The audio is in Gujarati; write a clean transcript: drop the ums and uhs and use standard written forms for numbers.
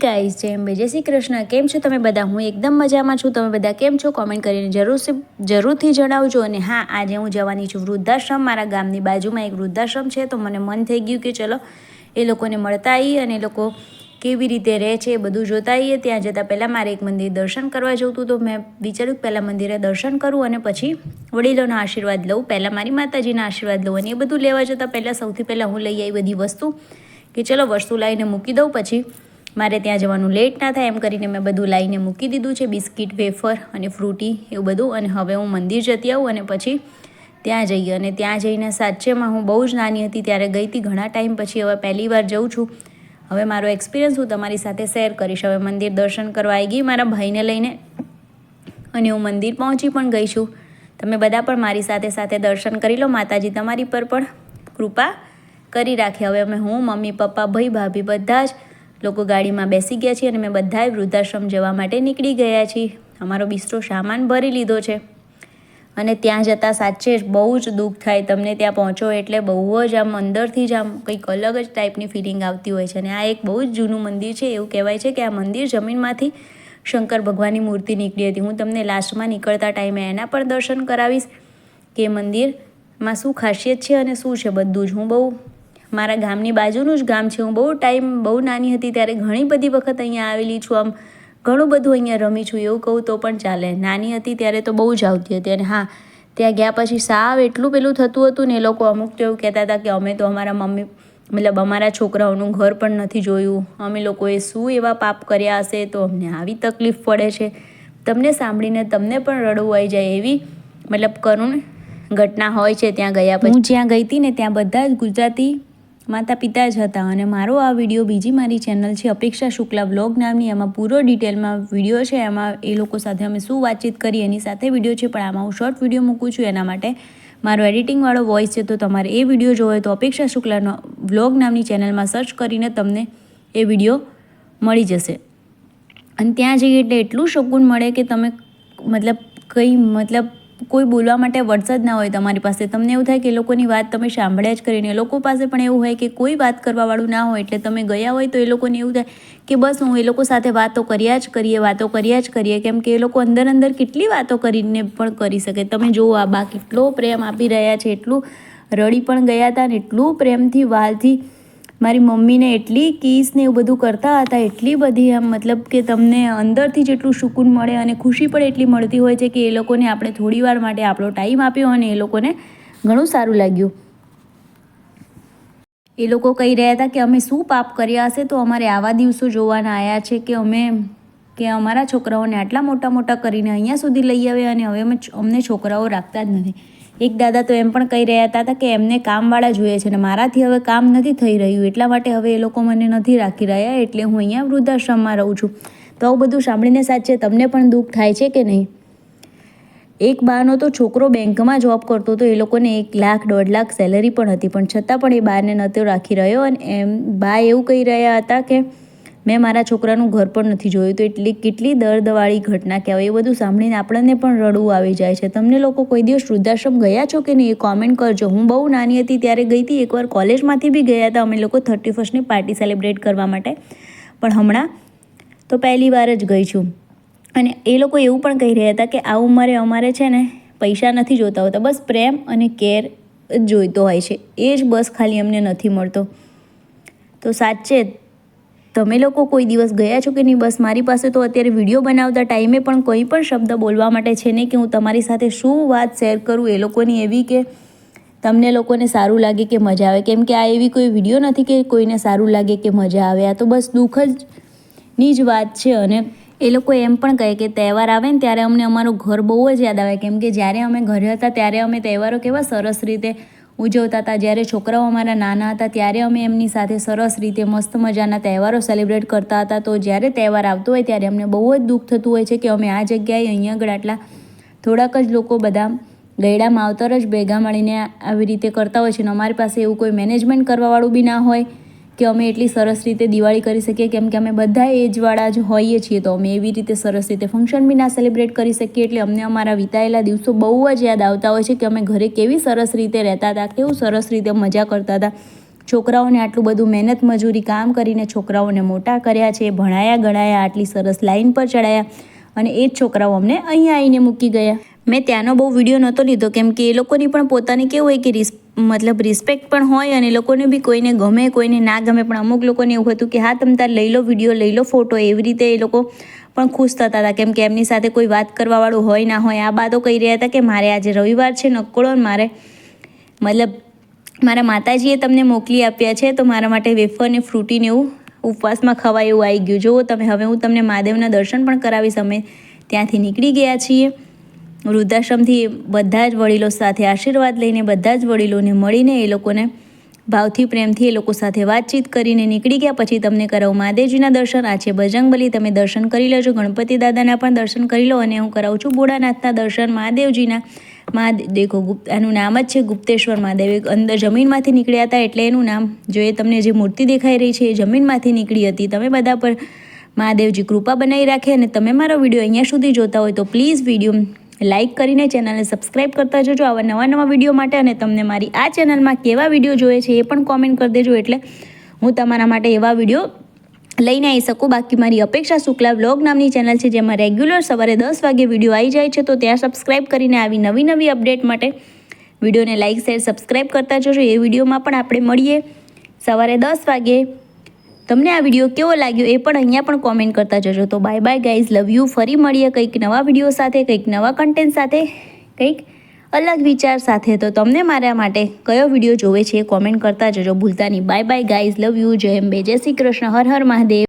ગાઈઝ જય શ્રી કૃષ્ણ. કેમ છો તમે બધા? હું એકદમ મજામાં છું. તમે બધા કેમ છો? કોમેન્ટ કરીને જરૂરથી જણાવજો. અને હા, આજે હું જવાની છું વૃદ્ધાશ્રમ. મારા ગામની બાજુમાં એક વૃદ્ધાશ્રમ છે, તો મને મન થઈ ગયું કે ચલો એ લોકોને મળતા આવીએ અને એ લોકો કેવી રીતે રહે છે એ બધું જોતા આવીએ. ત્યાં જતાં પહેલાં મારે એક મંદિર દર્શન કરવા જવું હતું, તો મેં વિચાર્યું કે પહેલાં મંદિરે દર્શન કરું અને પછી વડીલોના આશીર્વાદ લઉં. પહેલાં મારી માતાજીના આશીર્વાદ લઉં અને એ બધું લેવા જતાં પહેલાં સૌથી પહેલાં હું લઈ આવી બધી વસ્તુ કે ચલો વસ્તુ લાવીને મૂકી દઉં, પછી મારે ત્યાં જવાનું લેટ ના થાય એમ કરીને મેં બધું લાવીને મૂકી દીધું છે, બિસ્કિટ, વેફર અને ફ્રૂટી એવું બધું. અને હવે હું મંદિર જતી આવું અને પછી ત્યાં જઈએ. અને ત્યાં જઈને સાચેમાં હું બહુ જ નાની હતી ત્યારે ગઈ હતી, ઘણા ટાઈમ પછી હવે પહેલી વાર જઉં છું. હવે મારો એક્સપિરિયન્સ હું તમારી સાથે શેર કરીશ. હવે મંદિર દર્શન કરવા આવી ગઈ મારા ભાઈને લઈને અને હું મંદિર પહોંચી પણ ગઈ છું. તમે બધા પણ મારી સાથે સાથે દર્શન કરી લો. માતાજી તમારી પર પણ કૃપા કરી રાખે. હવે અમે હું, મમ્મી, પપ્પા, ભાઈ, ભાભી બધા જ લોકો ગાડીમાં બેસી ગયા છીએ અને મેં બધાએ વૃદ્ધાશ્રમ જવા માટે નીકળી ગયા છીએ. અમારો બિસ્તરો સામાન ભરી લીધો છે અને ત્યાં જતાં સાચે જ બહુ જ દુઃખ થાય. તમને ત્યાં પહોંચો એટલે બહુ જ આમ અંદરથી જ આમ કંઈક અલગ જ ટાઈપની ફિલિંગ આવતી હોય છે. અને આ એક બહુ જ જૂનું મંદિર છે. એવું કહેવાય છે કે આ મંદિર જમીનમાંથી શંકર ભગવાનની મૂર્તિ નીકળી હતી. હું તમને લાસ્ટમાં નીકળતા ટાઈમે એના પણ દર્શન કરાવીશ કે મંદિરમાં શું ખાસિયત છે અને શું છે બધું જ. હું બહુ મારા ગામની બાજુનું જ ગામ છે. હું બહુ નાની હતી ત્યારે ઘણી બધી વખત અહીંયા આવેલી છું. આમ ઘણું બધું અહીંયા રમી છું એવું કહું તો પણ ચાલે. નાની હતી ત્યારે તો બહુ જ આવતી હતી. અને હા, ત્યાં ગયા પછી સાવ એટલું પેલું થતું હતું ને, એ લોકો અમુક તો એવું કહેતા હતા કે અમે તો અમારા અમારા છોકરાઓનું ઘર પણ નથી જોયું, અમે લોકોએ શું એવા પાપ કર્યા હશે તો અમને આવી તકલીફ પડે છે. તમને સાંભળીને તમને પણ રડવું આવી જાય એવી કરુણ ઘટના હોય છે ત્યાં ગયા પછી. હું જ્યાં ગઈ હતી ને ત્યાં બધા જ ગુજરાતી માતા પિતા જ હતા. અને મારો આ વિડીયો બીજી મારી ચેનલ છે અપેક્ષા શુક્લા વ્લોગ નામની, એમાં પૂરો ડિટેલમાં વિડીયો છે. એમાં એ લોકો સાથે અમે શું વાતચીત કરી એની સાથે વિડીયો છે, પણ આમાં હું શોર્ટ વિડીયો મૂકું છું. એના માટે મારો એડિટિંગવાળો વોઇસ છે, તો તમારે એ વિડીયો જોવો હોય તો અપેક્ષા શુક્લાનો વ્લોગ નામની ચેનલમાં સર્ચ કરીને તમને એ વિડીયો મળી જશે. અને ત્યાં જઈએ એટલે એટલું શકૂન મળે કે તમે કોઈ બોલવા માટે વર્ડ્સ જ ના હોય તમારી પાસે. તમને એવું થાય કે એ લોકોની વાત તમે સાંભળ્યા જ કરીને. એ લોકો પાસે પણ એવું હોય કે કોઈ વાત કરવાવાળું ના હોય, એટલે તમે ગયા હોય તો એ લોકોને એવું થાય કે બસ હું એ લોકો સાથે વાતો કર્યા જ કરીએ, કેમ કે એ લોકો અંદર કેટલી વાતો કરીને પણ કરી શકે. તમે જુઓ આ બા કેટલો પ્રેમ આપી રહ્યા છે, એટલું રડી પણ ગયા હતા ને એટલું પ્રેમથી વાલથી મારી મમ્મીને એટલી કિસ ને એવું બધું કરતા હતા, એટલી બધી આમ કે તમને અંદરથી જેટલું સુકૂન મળે અને ખુશી પણ એટલી મળતી હોય છે કે એ લોકોને આપણે થોડી વાર માટે આપણો ટાઈમ આપ્યો અને એ લોકોને ઘણું સારું લાગ્યું. એ લોકો કહી રહ્યા હતા કે અમે શું પાપ કર્યા હશે તો અમારે આવા દિવસો જોવાના આવ્યા છે કે અમારા છોકરાઓને આટલા મોટા કરીને અહીંયા સુધી લઈ આવ્યા અને હવે અમને છોકરાઓ રાખતા જ નથી. એક દાદા તો એમ પણ કહી રહ્યા હતા કે એમને કામવાળા જોઈએ છે ને મારાથી હવે કામ નથી થઈ રહ્યું, એટલા માટે હવે એ લોકો મને નથી રાખી રહ્યા, એટલે હું અહીંયા વૃદ્ધાશ્રમમાં રહું છું. તો આવું બધું સાંભળીને સાચે તમને પણ દુઃખ થાય છે કે નહીં? એક બાનો તો છોકરો બેંકમાં જોબ કરતો હતો, એ લોકોને 1 લાખ 1.5 લાખ સેલરી પણ હતી, પણ છતાં પણ એ બાને નહોતો રાખી રહ્યો. અને બા એવું કહી રહ્યા હતા કે મેં મારા છોકરાનું ઘર પણ નથી જોયું. તો કેટલી દર્દવાળી ઘટના કહેવાય. એ બધું સાંભળીને આપણને પણ રડવું આવી જાય છે. તમને લોકો કોઈ દિવસ વૃદ્ધાશ્રમ ગયા છો કે નહીં એ કોમેન્ટ કરજો. હું બહુ નાની હતી ત્યારે ગઈ હતી. એકવાર કોલેજમાંથી બી ગયા હતા અમે લોકો 31st પાર્ટી સેલિબ્રેટ કરવા માટે, પણ હમણાં તો પહેલી વાર જ ગઈ છું. અને એ લોકો એવું પણ કહી રહ્યા હતા કે આ ઉંમરે અમારે છે ને પૈસા નથી જોતા હોતા, બસ પ્રેમ અને કેર જ જોઈતો હોય છે, એ જ બસ ખાલી અમને નથી મળતો. તો સાચે તમે લોકો કોઈ દિવસ ગયા છો કે નહીં? બસ મારી પાસે તો અત્યારે વિડીયો બનાવતા ટાઈમે પણ કોઈ પણ શબ્દ બોલવા માટે છે નહીં કે હું તમારી સાથે શું વાત શેર કરું એ લોકોની એવી કે તમને લોકોને સારું લાગે કે મજા આવે. કેમ કે આ એવી કોઈ વિડીયો નથી કે કોઈને સારું લાગે કે મજા આવે. આ તો બસ દુઃખની જ વાત છે. અને એ લોકો એમ પણ કહે કે તહેવાર આવે ને ત્યારે અમને અમારું ઘર બહુ જ યાદ આવે, કેમ કે જ્યારે અમે ઘરે હતા ત્યારે અમે તહેવારો કેવા સરસ રીતે ઉજવતા હતા. જ્યારે છોકરાઓ અમારા નાના હતા ત્યારે અમે એમની સાથે સરસ રીતે મસ્ત મજાના તહેવારો સેલિબ્રેટ કરતા હતા. તો જ્યારે તહેવાર આવતો હોય ત્યારે અમને બહુ જ દુઃખ થતું હોય છે કે અમે આ જગ્યાએ અહીંયા આગળ આટલા થોડાક જ લોકો બધા ગયડા માવતર જ ભેગા મળીને આવી રીતે કરતા હોય છે ને અમારી પાસે એવું કોઈ મેનેજમેન્ટ કરવાવાળું બી ના હોય કે અમે એટલી સરસ રીતે દિવાળી કરી શકીએ, કેમ કે અમે બધા એજવાળા જ હોઈએ છીએ. તો અમે એવી રીતે સરસ રીતે ફંક્શન બી ના સેલિબ્રેટ કરી શકીએ. એટલે અમને અમારા વિતાયેલા દિવસો બહુ જ યાદ આવતા હોય છે કે અમે ઘરે કેવી સરસ રીતે રહેતા હતા, કેવું સરસ રીતે મજા કરતા હતા. છોકરાઓને આટલું બધું મહેનત મજૂરી કામ કરીને છોકરાઓને મોટા કર્યા છે, ભણાયા ગણાયા, આટલી સરસ લાઈન પર ચડાયા, અને એ જ છોકરાઓ અમને અહીંયા આવીને મૂકી ગયા. મેં ત્યાંનો બહુ વિડીયો નહોતો લીધો, કેમ કે એ લોકોની પણ પોતાની કેવું હોય કે રિસ્પેક્ટ પણ હોય, અને એ લોકોને બી કોઈને ગમે કોઈને ના ગમે, પણ અમુક લોકોને એવું હતું કે હા તમે તાર લઈ લો વિડીયો, લઈ લો ફોટો, એવી રીતે એ લોકો પણ ખુશ થતા હતા, કેમ કે એમની સાથે કોઈ વાત કરવાવાળું હોય ના હોય. આ બાતો કહી રહ્યા હતા કે મારે આજે રવિવાર છે નકોડો, મારે મારા માતાજીએ તમને મોકલી આપ્યા છે, તો મારા માટે વેફર ને ફ્રૂટીને એવું ઉપવાસમાં ખવાય એવું આવી ગયું. જુઓ તમે, હવે હું તમને મહાદેવના દર્શન પણ કરાવીશ. અમે ત્યાંથી નીકળી ગયા છીએ વૃદ્ધાશ્રમથી, બધા જ વડીલો સાથે આશીર્વાદ લઈને, બધા જ વડીલોને મળીને, એ લોકોને ભાવથી પ્રેમથી એ લોકો સાથે વાતચીત કરીને નીકળી ગયા. પછી તમને કરાવું મહાદેવજીના દર્શન. આ છે બજરંગબલી, તમે દર્શન કરી લેજો. ગણપતિ દાદાના પણ દર્શન કરી લો, અને હું કરાવું છું ભોળાનાથના દર્શન, મહાદેવજીના. દેખો આનું નામ જ છે ગુપ્તેશ્વર મહાદેવ. અંદર જમીનમાંથી નીકળ્યા હતા એટલે એનું નામ. જો એ તમને જે મૂર્તિ દેખાઈ રહી છે એ જમીનમાંથી નીકળી હતી. તમે બધા પર મહાદેવજી કૃપા બનાવી રાખે. અને તમે મારો વિડીયો અહીંયા સુધી જોતા હોય તો પ્લીઝ વિડીયો લાઇક કરીને ચેનલને સબસ્ક્રાઈબ કરતા જજો આવા નવા વિડીયો માટે. અને તમને મારી આ ચેનલમાં કેવા વિડીયો જોઈએ છે એ પણ કોમેન્ટ કરી દેજો, એટલે હું તમારા માટે એવા વિડીયો લઈને આવી શકું. બાકી મારી અપેક્ષા શુક્લા વ્લોગ નામની ચેનલ છે, જેમાં રેગ્યુલર સવારે 10 વાગે વિડીયો આવી જાય છે, તો ત્યાં સબસ્ક્રાઈબ કરીને આવી નવી અપડેટ માટે વિડીયોને લાઇક શેર સબસ્ક્રાઈબ કરતા જજો. એ વિડીયોમાં પણ આપણે મળીએ સવારે 10 વાગે. તમને આ વિડીયો કેવો લાગ્યો એ પણ અહીંયા પણ કોમેન્ટ કરતા જજો. તો bye bye guys, love you. ફરી મળીએ કંઈક નવા વિડીયો સાથે, કંઈક નવા કન્ટેન્ટ સાથે, કંઈક અલગ વિચાર સાથે. તો તમને મારા માટે કયો વિડીયો જોવે છે એ કોમેન્ટ કરતા જજો, ભૂલતા નહીં. Bye bye guys, love you. જય અંબે, જય શ્રી કૃષ્ણ, હર હર મહાદેવ.